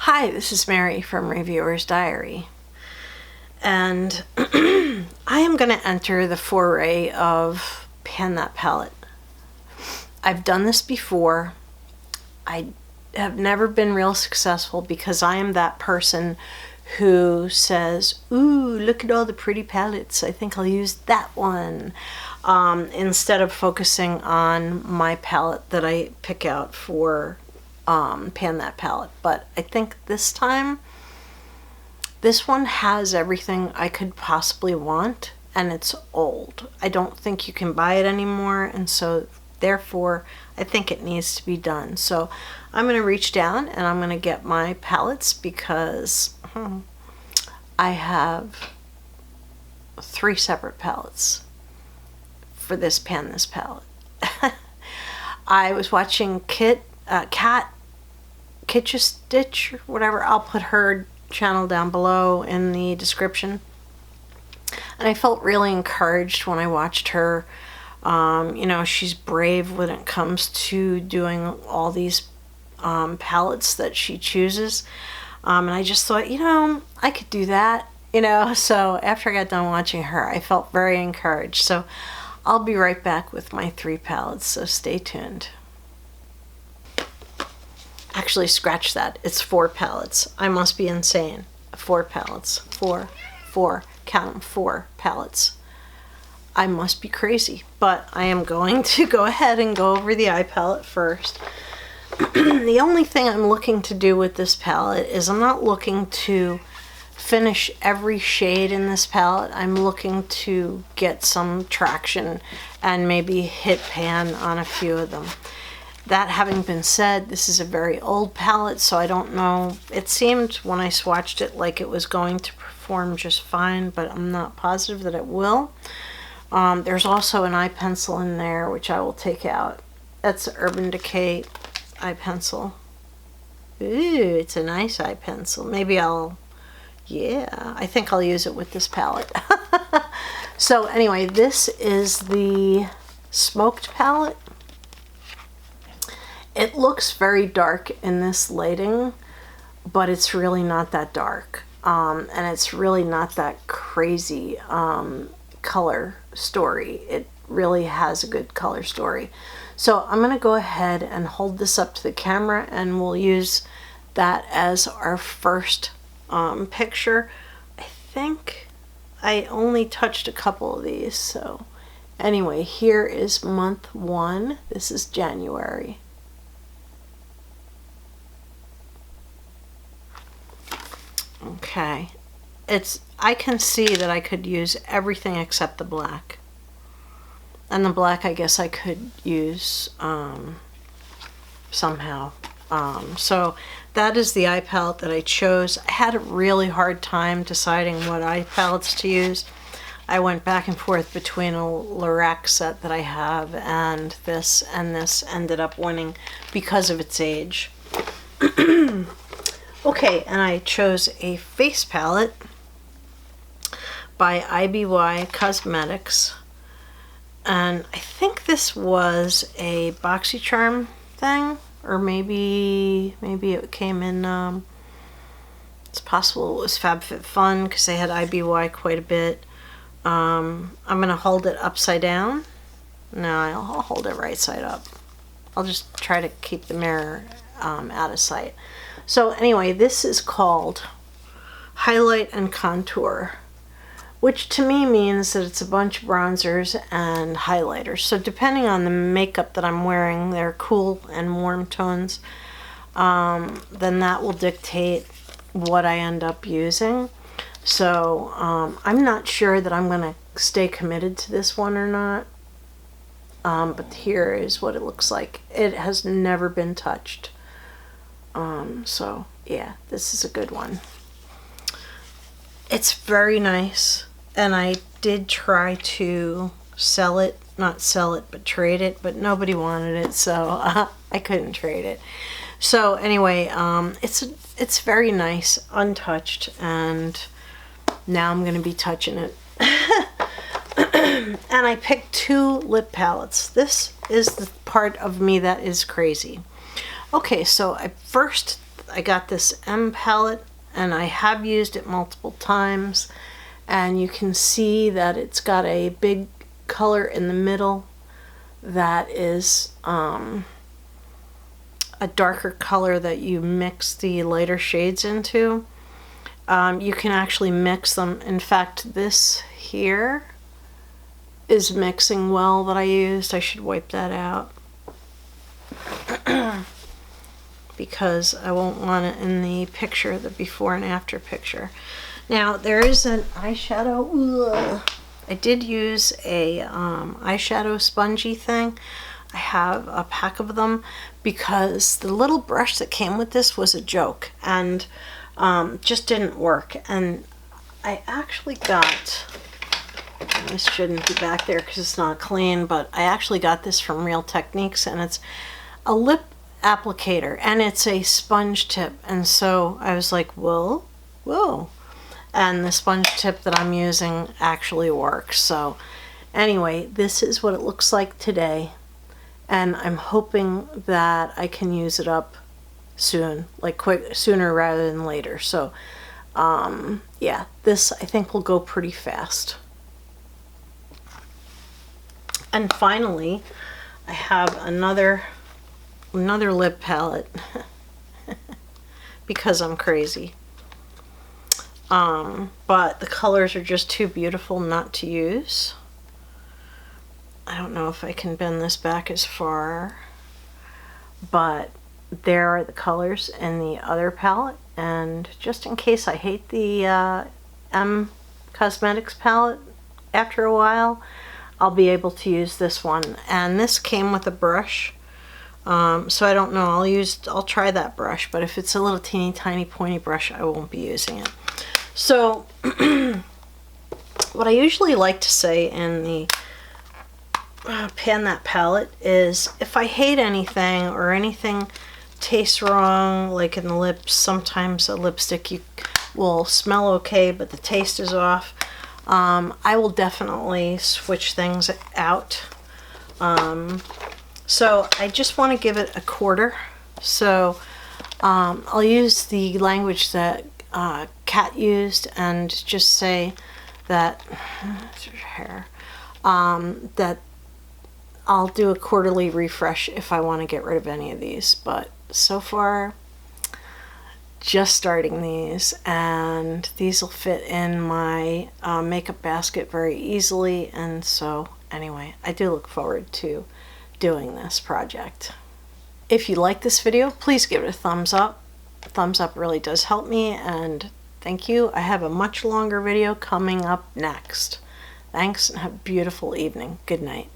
Hi, this is Mary from Reviewer's Diary, and I am going to enter the foray of Pan That Palette. I've done this before. I have never been real successful because I am that person who says, ooh, look at all the pretty palettes, I think I'll use that one, instead of focusing on my palette that I pick out for Pan That Palette. But I think this time this one has everything I could possibly want, and it's old. I don't think you can buy it anymore, and so therefore I think it needs to be done. So I'm going to reach down and I'm going to get my palettes because I have 3 separate palettes for this This palette. I was watching Cat Kitcha Stitch, whatever. I'll put her channel down below in the description. And I felt really encouraged when I watched her. You know, she's brave when it comes to doing all these palettes that she chooses. And I just thought, you know, I could do that, you know. So after I got done watching her, I felt very encouraged. So I'll be right back with my 3 palettes, so stay tuned. Actually, scratch that. It's 4 palettes. I must be insane. 4 palettes. 4. Count them, 4 palettes. I must be crazy. But I am going to go ahead and go over the eye palette first. The only thing I'm looking to do with this palette is I'm not looking to finish every shade in this palette. I'm looking to get some traction and maybe hit pan on a few of them. That having been said, this is a very old palette, so I don't know. It seemed when I swatched it like it was going to perform just fine, but I'm not positive that it will. There's also an eye pencil in there, which I will take out. That's the Urban Decay eye pencil. Ooh, it's a nice eye pencil. Maybe I think I'll use it with this palette. So anyway, this is the Smoked palette. It looks very dark in this lighting, but it's really not that dark. And it's really not that crazy color story. It really has a good color story. So I'm going to go ahead and hold this up to the camera, and we'll use that as our first picture. I think I only touched a couple of these. So anyway, here is month 1. This is January. Okay, I can see that I could use everything except the black. And the black I guess I could use somehow. So that is the eye palette that I chose. I had a really hard time deciding what eye palettes to use. I went back and forth between a Lorac set that I have and this ended up winning because of its age. Okay, and I chose a face palette by IBY Cosmetics, and I think this was a BoxyCharm thing, or maybe it came in, it's possible it was FabFitFun because they had IBY quite a bit. I'm going to hold it upside down. No, I'll hold it right side up. I'll just try to keep the mirror out of sight. So anyway, this is called Highlight and Contour, which to me means that it's a bunch of bronzers and highlighters. So depending on the makeup that I'm wearing, they're cool and warm tones, then that will dictate what I end up using. So I'm not sure that I'm going to stay committed to this one or not, but here is what it looks like. It has never been touched. So yeah, this is a good one. It's very nice, and I did try to sell it, not sell it, but trade it, but nobody wanted it, so I couldn't trade it. So anyway, it's very nice, untouched, and now I'm going to be touching it. And I picked 2 lip palettes. This is the part of me that is crazy. Okay, so I got this M palette, and I have used it multiple times, and you can see that it's got a big color in the middle that is a darker color that you mix the lighter shades into. You can actually mix them. In fact, this here is mixing well that I used. I should wipe that out because I won't want it in the picture, the before and after picture. Now there is an eyeshadow. Ugh. I did use a eyeshadow spongy thing. I have a pack of them because the little brush that came with this was a joke and just didn't work. And I actually got, this shouldn't be back there because it's not clean, but I actually got this from Real Techniques, and it's a lip applicator and it's a sponge tip. And so I was like, whoa. And the sponge tip that I'm using actually works. So anyway, this is what it looks like today, and I'm hoping that I can use it up soon, like sooner rather than later. So yeah, this I think will go pretty fast. And finally, I have another lip palette because I'm crazy. But the colors are just too beautiful not to use. I don't know if I can bend this back as far, but there are the colors in the other palette. And just in case I hate the M Cosmetics palette after a while, I'll be able to use this one. And this came with a brush, so I don't know, I'll try that brush, but if it's a little teeny tiny pointy brush, I won't be using it. So what I usually like to say in the Pan That palette is, if I hate anything or anything tastes wrong, like in the lips, sometimes a lipstick will smell okay but the taste is off, I will definitely switch things out. So I just want to give it a quarter. So I'll use the language that Kat used and just say that that I'll do a quarterly refresh if I want to get rid of any of these. But so far, just starting these, and these will fit in my makeup basket very easily. And so anyway, I do look forward to doing this project. If you like this video, please give it a thumbs up. Thumbs up really does help me, and thank you. I have a much longer video coming up next. Thanks, and have a beautiful evening. Good night.